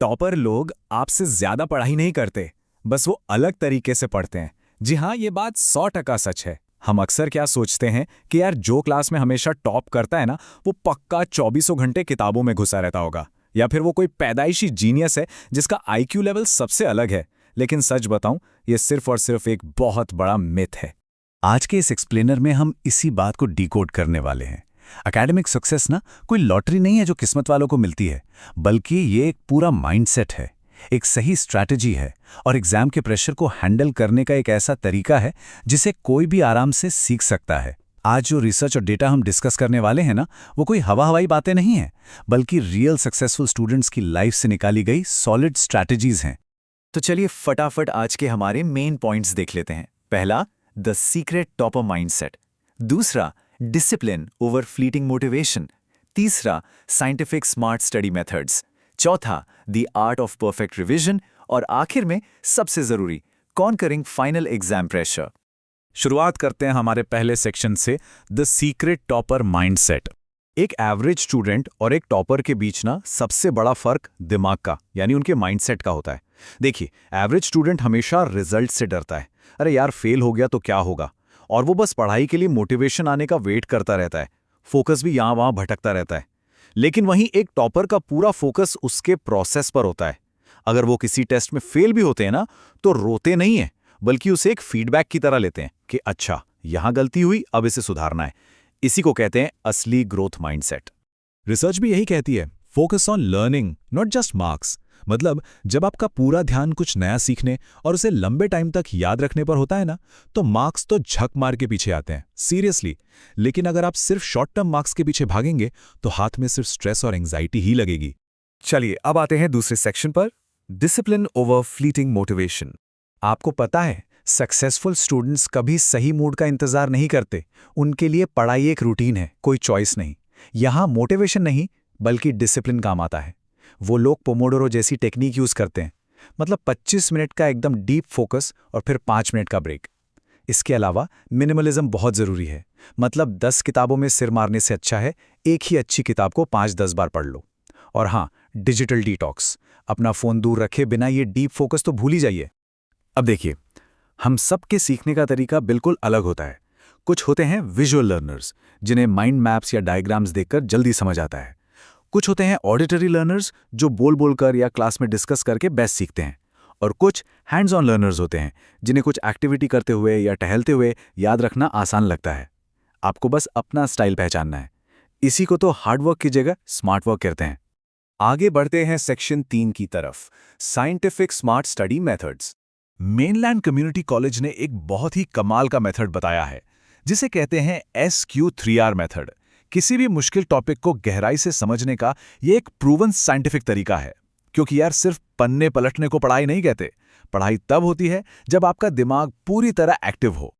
Topper लोग आपसे ज्यादा पढ़ाई नहीं करते, बस वो अलग तरीके से पढ़ते हैं। जी हाँ, ये बात 100% सच है। हम अक्सर क्या सोचते हैं कि यार जो क्लास में हमेशा टॉप करता है ना, वो पक्का 24 घंटे किताबों में घुसा रहता होगा, या फिर वो कोई पैदाइशी जीनियस है जिसका आईक्यू लेवल सबसे अलग है। लेकिन सच बताऊं, ये सिर्फ और सिर्फ एक बहुत बड़ा मिथ है। आज के इस एक्सप्लेनर में हम इसी बात को डिकोड करने वाले हैं। एकेडमिक सक्सेस ना कोई लॉटरी नहीं है जो किस्मत वालों को मिलती है, बल्कि ये एक पूरा माइंडसेट है, एक सही स्ट्रैटेजी है और एग्जाम के प्रेशर को हैंडल करने का एक ऐसा तरीका है जिसे कोई भी आराम से सीख सकता है। आज जो रिसर्च और डेटा हम डिस्कस करने वाले हैं ना, वो कोई हवाई बातें नहीं हैं, बल्कि रियल सक्सेसफुल स्टूडेंट्स की लाइफ से निकाली गई सॉलिड स्ट्रैटेजीज हैं। तो चलिए फटाफट आज के हमारे मेन पॉइंट्स देख लेते हैं। पहला, द सीक्रेट टॉपर माइंडसेट। दूसरा, डिसिप्लिन ओवर फ्लीटिंग मोटिवेशन। तीसरा, साइंटिफिक स्मार्ट स्टडी मेथड्स। चौथा, the art of perfect revision. और आखिर में सबसे जरूरी, कॉन्करिंग फाइनल एग्जाम प्रेशर। शुरुआत करते हैं हमारे पहले सेक्शन से, द सीक्रेट टॉपर माइंडसेट। एक एवरेज स्टूडेंट और एक टॉपर के बीच ना सबसे बड़ा फर्क दिमाग का यानी उनके माइंडसेट का होता है। देखिए, एवरेज स्टूडेंट हमेशा रिजल्ट से डरता है। अरे यार, फेल हो गया तो क्या होगा, और वो बस पढ़ाई के लिए मोटिवेशन आने का वेट करता रहता है। फोकस भी यहां वहां भटकता रहता है। लेकिन वहीं एक टॉपर का पूरा फोकस उसके प्रोसेस पर होता है। अगर वो किसी टेस्ट में फेल भी होते हैं ना, तो रोते नहीं है, बल्कि उसे एक फीडबैक की तरह लेते हैं कि अच्छा, यहां गलती हुई, अब इसे सुधारना है। इसी को कहते हैं असली ग्रोथ माइंडसेट। रिसर्च भी यही कहती है, focus on learning not just marks. मतलब जब आपका पूरा ध्यान कुछ नया सीखने और उसे लंबे टाइम तक याद रखने पर होता है ना, तो मार्क्स तो झक मार के पीछे आते हैं, सीरियसली। लेकिन अगर आप सिर्फ शॉर्ट टर्म मार्क्स के पीछे भागेंगे तो हाथ में सिर्फ स्ट्रेस और एंग्जाइटी ही लगेगी। चलिए अब आते हैं दूसरे सेक्शन पर, डिसिप्लिन ओवर फ्लीटिंग मोटिवेशन। आपको पता है, सक्सेसफुल स्टूडेंट्स कभी सही मूड का इंतजार नहीं करते। उनके लिए पढ़ाई एक रूटीन है, कोई चॉइस नहीं। यहां मोटिवेशन नहीं, बल्कि डिसिप्लिन काम आता है। वो लोग पोमोडोरो जैसी टेक्निक यूज करते हैं, मतलब 25 मिनट का एकदम डीप फोकस और फिर 5 मिनट का ब्रेक। इसके अलावा मिनिमलिज्म बहुत जरूरी है। मतलब 10 किताबों में सिर मारने से अच्छा है एक ही अच्छी किताब को 5-10 बार पढ़ लो। और हाँ, डिजिटल डिटॉक्स, अपना फोन दूर रखे बिना ये डीप फोकस तो भूल ही जाइए। अब देखिए, हम सबके सीखने का तरीका बिल्कुल अलग होता है। कुछ होते हैं विजुअल लर्नर्स, जिन्हें माइंड मैप्स या डायग्राम्स देखकर जल्दी समझ आता है। कुछ होते हैं ऑडिटरी लर्नर्स, जो बोल बोलकर या क्लास में डिस्कस करके बेस्ट सीखते हैं। और कुछ हैंड्स ऑन लर्नर्स होते हैं, जिन्हें कुछ एक्टिविटी करते हुए या टहलते हुए याद रखना आसान लगता है। आपको बस अपना स्टाइल पहचानना है। इसी को तो हार्डवर्क की जगह स्मार्ट वर्क कहते हैं। आगे बढ़ते हैं सेक्शन 3 की तरफ, scientific smart study methods. Mainland community college ने एक बहुत ही कमाल का मेथड बताया है, जिसे कहते हैं SQ3R मेथड। किसी भी मुश्किल टॉपिक को गहराई से समझने का ये एक प्रूवन साइंटिफिक तरीका है। क्योंकि यार, सिर्फ पन्ने पलटने को पढ़ाई नहीं कहते। पढ़ाई तब होती है जब आपका दिमाग पूरी तरह एक्टिव हो।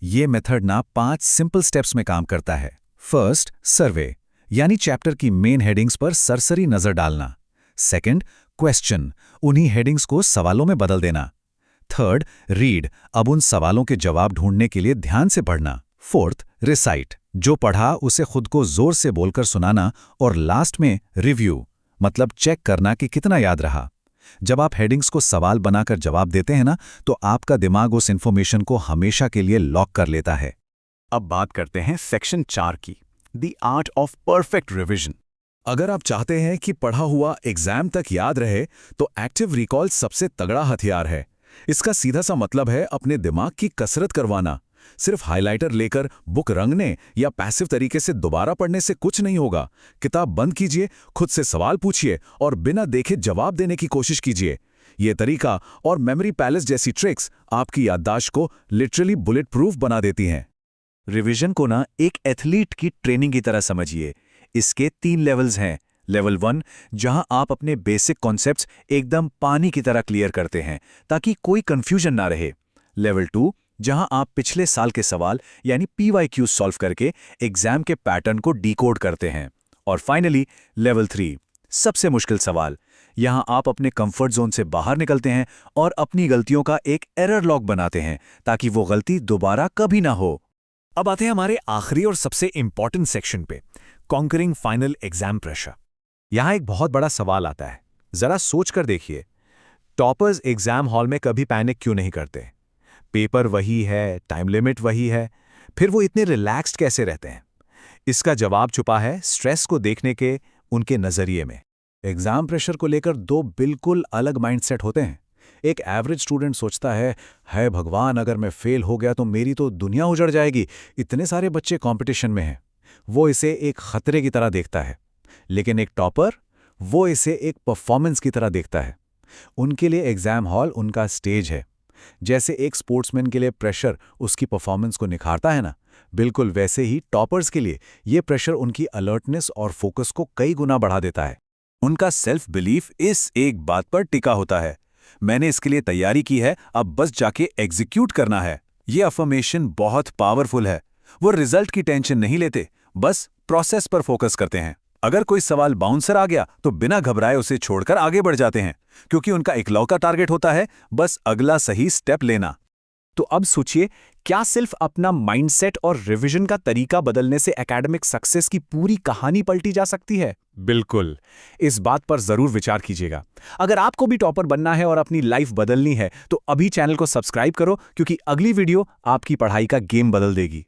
ये मेथड ना 5 सिंपल स्टेप्स में काम करता है। फर्स्ट, सर्वे, यानी चैप्टर की मेन हेडिंग्स पर सरसरी नजर डालना। सेकंड, क्वेश्चन, उन्हीं हेडिंग्स को सवालों में बदल देना। थर्ड, रीड, अब उन सवालों के जवाब ढूंढने के लिए ध्यान से पढ़ना। फोर्थ, रिसाइट, जो पढ़ा उसे खुद को जोर से बोलकर सुनाना। और लास्ट में रिव्यू, मतलब चेक करना कि कितना याद रहा। जब आप हेडिंग्स को सवाल बनाकर जवाब देते हैं ना, तो आपका दिमाग उस इंफॉर्मेशन को हमेशा के लिए लॉक कर लेता है। अब बात करते हैं सेक्शन 4 की, the art of perfect revision. अगर आप चाहते हैं कि पढ़ा हुआ एग्जाम तक याद रहे, तो एक्टिव रिकॉल सबसे तगड़ा हथियार है। इसका सीधा सा मतलब है अपने दिमाग की कसरत करवाना। सिर्फ हाइलाइटर लेकर बुक रंगने या पैसिव तरीके से दोबारा पढ़ने से कुछ नहीं होगा। किताब बंद कीजिए, खुद से सवाल पूछिए और बिना देखे जवाब देने की कोशिश कीजिए। ये तरीका और मेमोरी पैलेस जैसी ट्रिक्स आपकी याददाश्त को लिटरली बुलेट प्रूफ बना देती हैं। रिवीजन को ना एक एथलीट की ट्रेनिंग की तरह समझिए। इसके 3 लेवल्स हैं। लेवल 1, जहां आप अपने बेसिक कॉन्सेप्ट्स एकदम पानी की तरह क्लियर करते हैं ताकि कोई कंफ्यूजन ना रहे। लेवल 2, जहां आप पिछले साल के सवाल यानी PYQ सॉल्व करके एग्जाम के पैटर्न को डिकोड करते हैं। और फाइनली लेवल 3, सबसे मुश्किल सवाल। यहां आप अपने कंफर्ट जोन से बाहर निकलते हैं और अपनी गलतियों का एक एरर लॉग बनाते हैं ताकि वो गलती दोबारा कभी ना हो। अब आते हैं हमारे आखिरी और सबसे इंपॉर्टेंट सेक्शन पे, कॉन्करिंग फाइनल एग्जाम प्रेशर। यहां एक बहुत बड़ा सवाल आता है, जरा सोच कर देखिए, टॉपर्स एग्जाम हॉल में कभी पैनिक क्यों नहीं करते? पेपर वही है, टाइम लिमिट वही है, फिर वो इतने रिलैक्स्ड कैसे रहते हैं? इसका जवाब छुपा है स्ट्रेस को देखने के उनके नजरिए में। एग्जाम प्रेशर को लेकर दो बिल्कुल अलग माइंडसेट होते हैं। एक एवरेज स्टूडेंट सोचता है भगवान, अगर मैं फेल हो गया तो मेरी तो दुनिया उजड़ जाएगी, इतने सारे बच्चे कंपटीशन में हैं। वो इसे एक खतरे की तरह देखता है। लेकिन एक टॉपर, वो इसे एक परफॉर्मेंस की तरह देखता है। उनके लिए एग्जाम हॉल उनका स्टेज है। जैसे एक स्पोर्ट्समैन के लिए प्रेशर उसकी परफॉर्मेंस को निखारता है ना, बिल्कुल वैसे ही टॉपर्स के लिए ये प्रेशर उनकी अलर्टनेस और फोकस को कई गुना बढ़ा देता है। उनका सेल्फ बिलीफ इस एक बात पर टिका होता है, मैंने इसके लिए तैयारी की है, अब बस जाके एग्जीक्यूट करना है। ये अफर्मेशन बहुत पावरफुल है। वो रिजल्ट की टेंशन नहीं लेते, बस प्रोसेस पर फोकस करते हैं। अगर कोई सवाल बाउंसर आ गया तो बिना घबराए उसे छोड़कर आगे बढ़ जाते हैं, क्योंकि उनका इकलौता टारगेट होता है बस अगला सही स्टेप लेना। तो अब सोचिए, क्या सिर्फ अपना माइंडसेट और रिवीजन का तरीका बदलने से एकेडमिक सक्सेस की पूरी कहानी पलटी जा सकती है? बिल्कुल। इस बात पर जरूर विचार कीजिएगा। अगर आपको भी टॉपर बनना है और अपनी लाइफ बदलनी है तो अभी चैनल को सब्सक्राइब करो, क्योंकि अगली वीडियो आपकी पढ़ाई का गेम बदल देगी।